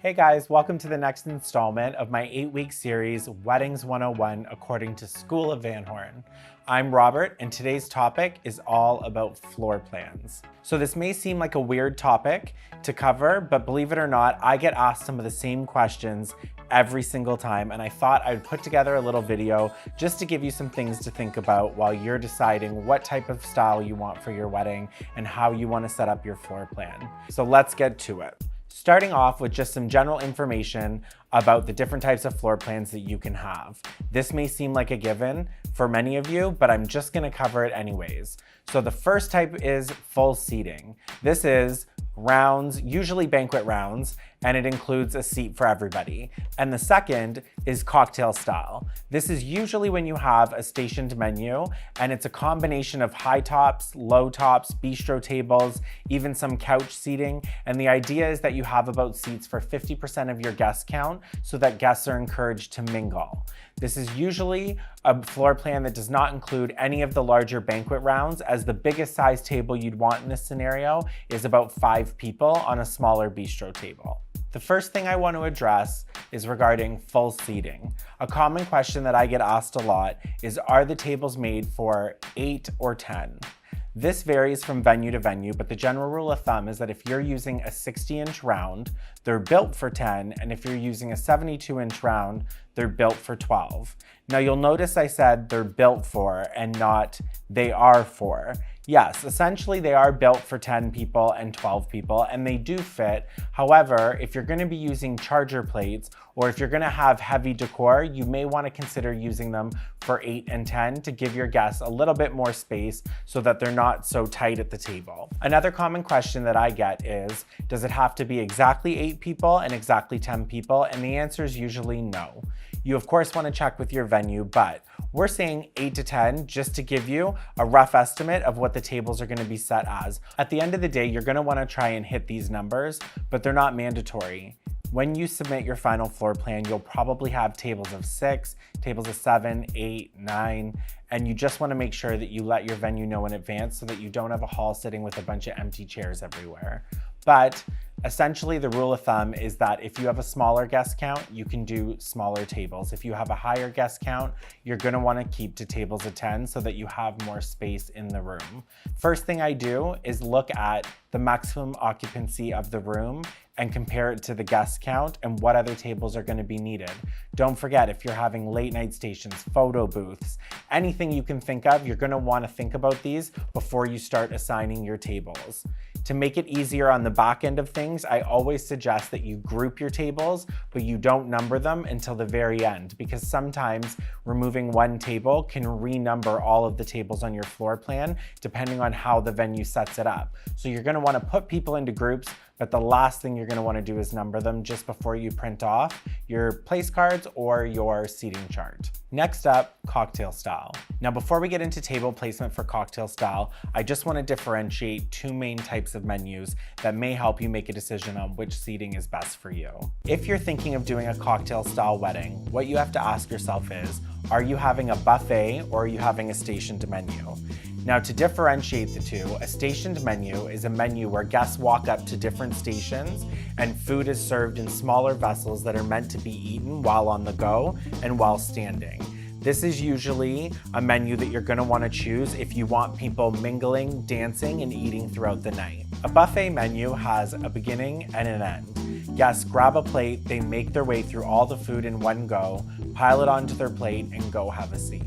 Hey guys, welcome to the next installment of my 8-week series, Weddings 101 according to School of Van Horne. I'm Robert, and today's topic is all about floor plans. So this may seem like a weird topic to cover, but believe it or not, I get asked some of the same questions every single time, and I thought I'd put together a little video just to give you some things to think about while you're deciding what type of style you want for your wedding and how you want to set up your floor plan. So let's get to it. Starting off with just some general information about the different types of floor plans that you can have. This may seem like a given for many of you, but I'm just gonna cover it anyways. So the first type is full seating. This is rounds, usually banquet rounds, and it includes a seat for everybody. And the second is cocktail style. This is usually when you have a stationed menu, and it's a combination of high tops, low tops, bistro tables, even some couch seating. And the idea is that you have about seats for 50% of your guest count so that guests are encouraged to mingle. This is usually a floor plan that does not include any of the larger banquet rounds, as the biggest size table you'd want in this scenario is about 5 people on a smaller bistro table. The first thing I want to address is regarding full seating. A common question that I get asked a lot is, are the tables made for 8 or 10? This varies from venue to venue, but the general rule of thumb is that if you're using a 60-inch round, they're built for 10, and if you're using a 72-inch round, they're built for 12. Now you'll notice I said they're built for and not they are for. Yes, essentially they are built for 10 people and 12 people, and they do fit. However, if you're going to be using charger plates, or if you're going to have heavy decor, you may want to consider using them for 8 and 10 to give your guests a little bit more space so that they're not so tight at the table. Another common question that I get is, does it have to be exactly 8 people and exactly 10 people? And the answer is usually no. You of course want to check with your venue, but we're saying 8 to 10 just to give you a rough estimate of what the tables are going to be set as. At the end of the day, you're going to want to try and hit these numbers, but they're not mandatory. When you submit your final floor plan, you'll probably have tables of 6, tables of 7, 8, 9, and you just want to make sure that you let your venue know in advance so that you don't have a hall sitting with a bunch of empty chairs everywhere. But essentially the rule of thumb is that if you have a smaller guest count, you can do smaller tables. If you have a higher guest count, you're going to want to keep to tables of 10 so that you have more space in the room. First thing I do is look at the maximum occupancy of the room and compare it to the guest count and what other tables are going to be needed. Don't forget, if you're having late night stations, photo booths, anything you can think of, you're going to want to think about these before you start assigning your tables. To make it easier on the back end of things, I always suggest that you group your tables, but you don't number them until the very end, because sometimes removing one table can renumber all of the tables on your floor plan, depending on how the venue sets it up. So you're going to want to put people into groups, but the last thing you're going to want to do is number them just before you print off your place cards or your seating chart. Next up, cocktail style. Now, before we get into table placement for cocktail style, I just want to differentiate 2 main types of menus that may help you make a decision on which seating is best for you. If you're thinking of doing a cocktail style wedding, what you have to ask yourself is, are you having a buffet or are you having a stationed menu? Now, to differentiate the two, a stationed menu is a menu where guests walk up to different stations and food is served in smaller vessels that are meant to be eaten while on the go and while standing. This is usually a menu that you're going to want to choose if you want people mingling, dancing, and eating throughout the night. A buffet menu has a beginning and an end. Guests grab a plate, they make their way through all the food in one go, pile it onto their plate, and go have a seat.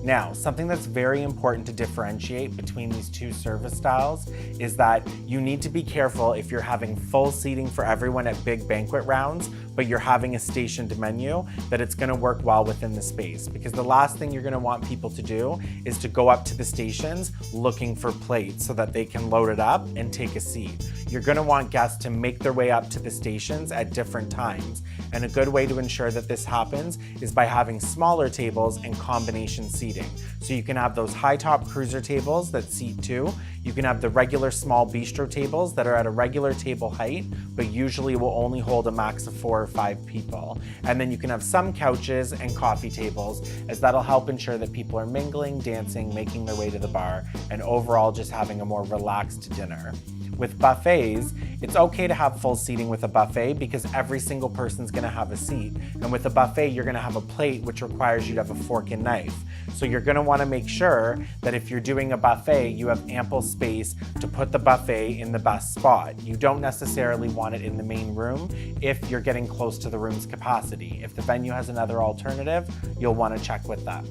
Now, something that's very important to differentiate between these 2 service styles is that you need to be careful if you're having full seating for everyone at big banquet rounds, but you're having a stationed menu, that it's going to work well within the space. Because the last thing you're going to want people to do is to go up to the stations looking for plates so that they can load it up and take a seat. You're going to want guests to make their way up to the stations at different times. And a good way to ensure that this happens is by having smaller tables and combination seating. So you can have those high top cruiser tables that seat 2. You can have the regular small bistro tables that are at a regular table height, but usually will only hold a max of 4 or 5 people. And then you can have some couches and coffee tables, as that'll help ensure that people are mingling, dancing, making their way to the bar, and overall just having a more relaxed dinner. With buffets, it's okay to have full seating with a buffet because every single person's gonna have a seat. And with a buffet, you're gonna have a plate, which requires you to have a fork and knife. So you're gonna wanna make sure that if you're doing a buffet, you have ample space to put the buffet in the best spot. You don't necessarily want it in the main room if you're getting close to the room's capacity. If the venue has another alternative, you'll wanna check with them.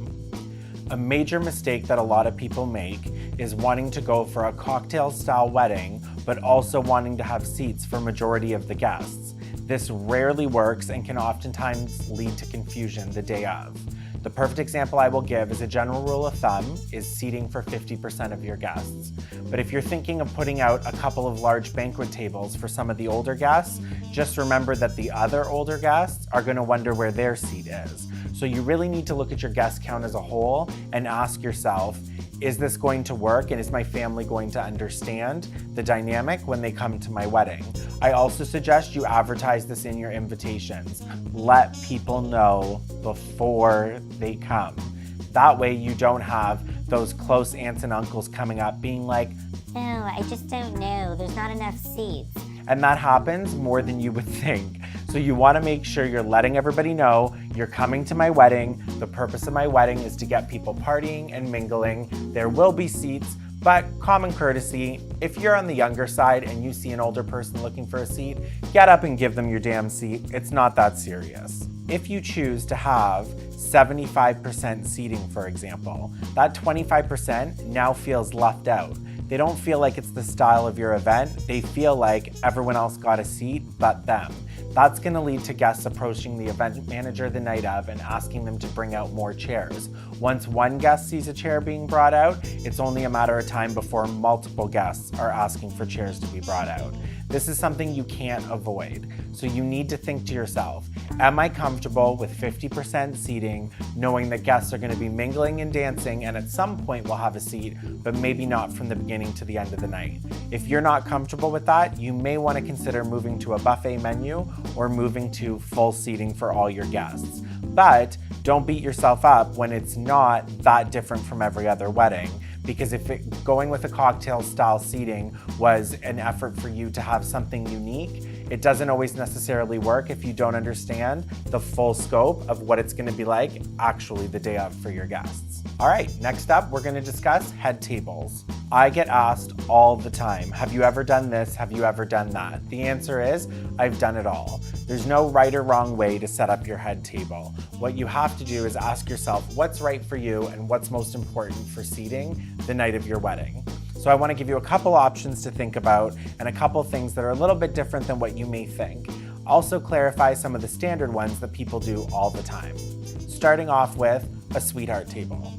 A major mistake that a lot of people make is wanting to go for a cocktail-style wedding, but also wanting to have seats for majority of the guests. This rarely works and can oftentimes lead to confusion the day of. The perfect example I will give as a general rule of thumb is seating for 50% of your guests. But if you're thinking of putting out a couple of large banquet tables for some of the older guests, just remember that the other older guests are going to wonder where their seat is. So you really need to look at your guest count as a whole and ask yourself, is this going to work and is my family going to understand the dynamic when they come to my wedding? I also suggest you advertise this in your invitations. Let people know before they come. That way you don't have those close aunts and uncles coming up being like, "Oh, I just don't know, there's not enough seats." And that happens more than you would think. So you wanna make sure you're letting everybody know you're coming to my wedding. The purpose of my wedding is to get people partying and mingling. There will be seats, but common courtesy, if you're on the younger side and you see an older person looking for a seat, get up and give them your damn seat. It's not that serious. If you choose to have 75% seating, for example, that 25% now feels left out. They don't feel like it's the style of your event. They feel like everyone else got a seat but them. That's gonna lead to guests approaching the event manager the night of and asking them to bring out more chairs. Once one guest sees a chair being brought out, it's only a matter of time before multiple guests are asking for chairs to be brought out. This is something you can't avoid. So you need to think to yourself, am I comfortable with 50% seating, knowing that guests are gonna be mingling and dancing and at some point will have a seat, but maybe not from the beginning to the end of the night? If you're not comfortable with that, you may wanna consider moving to a buffet menu or moving to full seating for all your guests. But don't beat yourself up when it's not that different from every other wedding. Because if going with a cocktail style seating was an effort for you to have something unique, it doesn't always necessarily work if you don't understand the full scope of what it's gonna be like actually the day of for your guests. All right, next up, we're gonna discuss head tables. I get asked all the time, have you ever done this? Have you ever done that? The answer is, I've done it all. There's no right or wrong way to set up your head table. What you have to do is ask yourself what's right for you and what's most important for seating the night of your wedding. So I want to give you a couple options to think about and a couple things that are a little bit different than what you may think. Also clarify some of the standard ones that people do all the time. Starting off with a sweetheart table.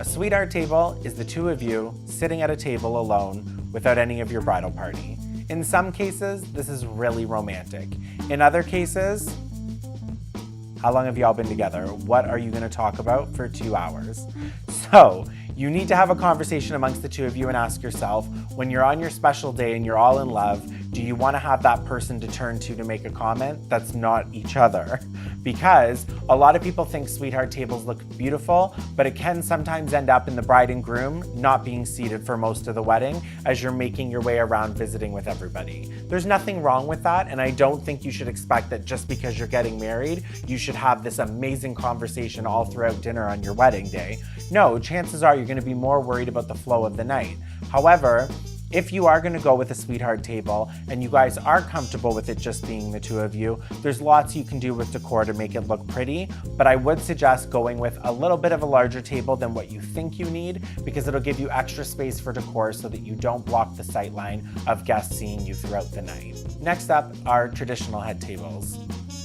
A sweetheart table is the two of you sitting at a table alone without any of your bridal party. In some cases, this is really romantic. In other cases, how long have y'all been together? What are you gonna talk about for 2 hours? So, you need to have a conversation amongst the two of you and ask yourself, when you're on your special day and you're all in love, do you want to have that person to turn to make a comment that's not each other? Because a lot of people think sweetheart tables look beautiful, but it can sometimes end up in the bride and groom not being seated for most of the wedding as you're making your way around visiting with everybody. There's nothing wrong with that, and I don't think you should expect that just because you're getting married, you should have this amazing conversation all throughout dinner on your wedding day. No, chances are you're going to be more worried about the flow of the night. However, if you are going to go with a sweetheart table and you guys are comfortable with it just being the two of you, there's lots you can do with decor to make it look pretty, but I would suggest going with a little bit of a larger table than what you think you need because it'll give you extra space for decor so that you don't block the sight line of guests seeing you throughout the night. Next up are traditional head tables.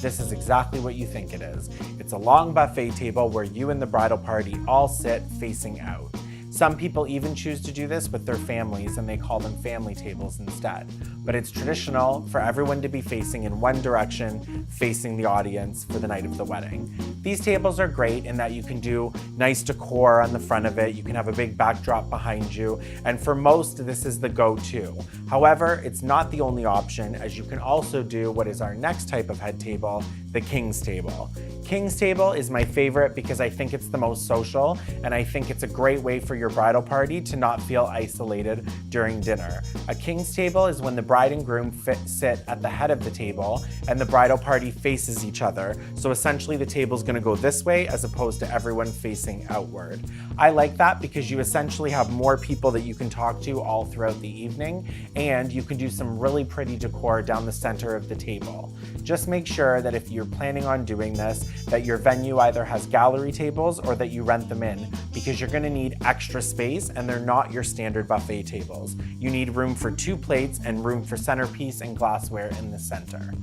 This is exactly what you think it is. It's a long buffet table where you and the bridal party all sit facing out. Some people even choose to do this with their families and they call them family tables instead. But it's traditional for everyone to be facing in one direction, facing the audience for the night of the wedding. These tables are great in that you can do nice decor on the front of it, you can have a big backdrop behind you, and for most, this is the go-to. However, it's not the only option, as you can also do what is our next type of head table, the King's table. King's table is my favorite because I think it's the most social, and I think it's a great way for your your bridal party to not feel isolated during dinner. A king's table is when the bride and groom sit at the head of the table and the bridal party faces each other. So essentially the table's gonna go this way as opposed to everyone facing outward. I like that because you essentially have more people that you can talk to all throughout the evening, and you can do some really pretty decor down the center of the table. Just make sure that if you're planning on doing this, that your venue either has gallery tables or that you rent them in, because you're gonna need extra space and they're not your standard buffet tables. You need room for 2 plates and room for centerpiece and glassware in the center.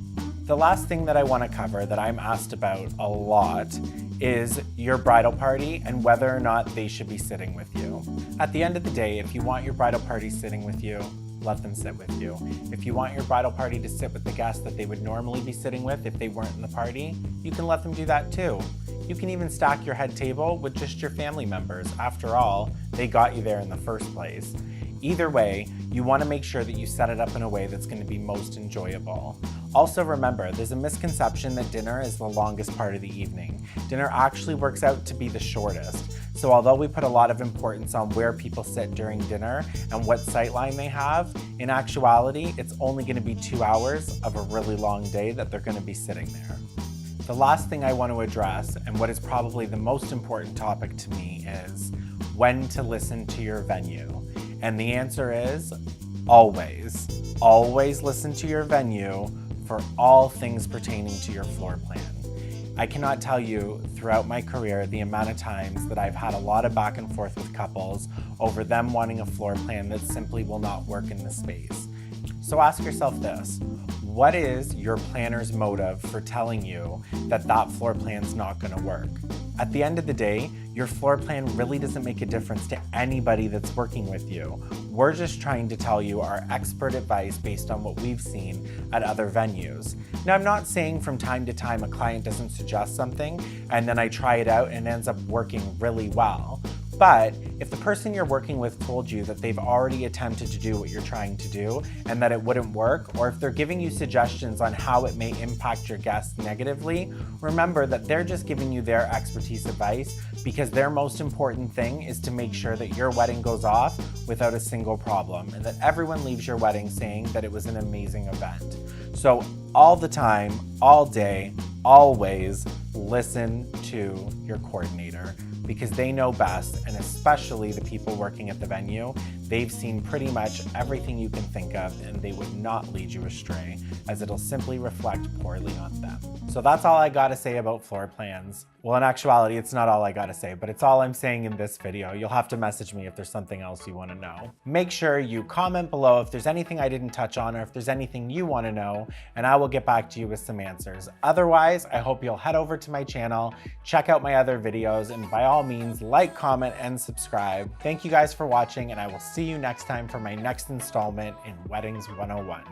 The last thing that I want to cover that I'm asked about a lot is your bridal party and whether or not they should be sitting with you. At the end of the day, if you want your bridal party sitting with you, let them sit with you. If you want your bridal party to sit with the guests that they would normally be sitting with if they weren't in the party, you can let them do that too. You can even stack your head table with just your family members. After all, they got you there in the first place. Either way, you want to make sure that you set it up in a way that's going to be most enjoyable. Also remember, there's a misconception that dinner is the longest part of the evening. Dinner actually works out to be the shortest. So although we put a lot of importance on where people sit during dinner and what sightline they have, in actuality, it's only going to be 2 hours of a really long day that they're going to be sitting there. The last thing I want to address, and what is probably the most important topic to me, is when to listen to your venue. And the answer is always. Always listen to your venue for all things pertaining to your floor plan. I cannot tell you throughout my career the amount of times that I've had a lot of back and forth with couples over them wanting a floor plan that simply will not work in the space. So ask yourself this: what is your planner's motive for telling you that that floor plan's not gonna work? At the end of the day, your floor plan really doesn't make a difference to anybody that's working with you. We're just trying to tell you our expert advice based on what we've seen at other venues. Now, I'm not saying from time to time a client doesn't suggest something and then I try it out and it ends up working really well. But if the person you're working with told you that they've already attempted to do what you're trying to do and that it wouldn't work, or if they're giving you suggestions on how it may impact your guests negatively, remember that they're just giving you their expertise advice, because their most important thing is to make sure that your wedding goes off without a single problem and that everyone leaves your wedding saying that it was an amazing event. So all the time, all day, always listen to your coordinator, because they know best, and especially the people working at the venue, they've seen pretty much everything you can think of, and they would not lead you astray, as it'll simply reflect poorly on them. So that's all I gotta say about floor plans. Well, in actuality, it's not all I gotta say, but it's all I'm saying in this video. You'll have to message me if there's something else you wanna know. Make sure you comment below if there's anything I didn't touch on or if there's anything you wanna know, and I will get back to you with some answers. Otherwise, I hope you'll head over to my channel, check out my other videos, and by all means, like, comment, and subscribe. Thank you guys for watching, and I will see you next time for my next installment in Weddings 101.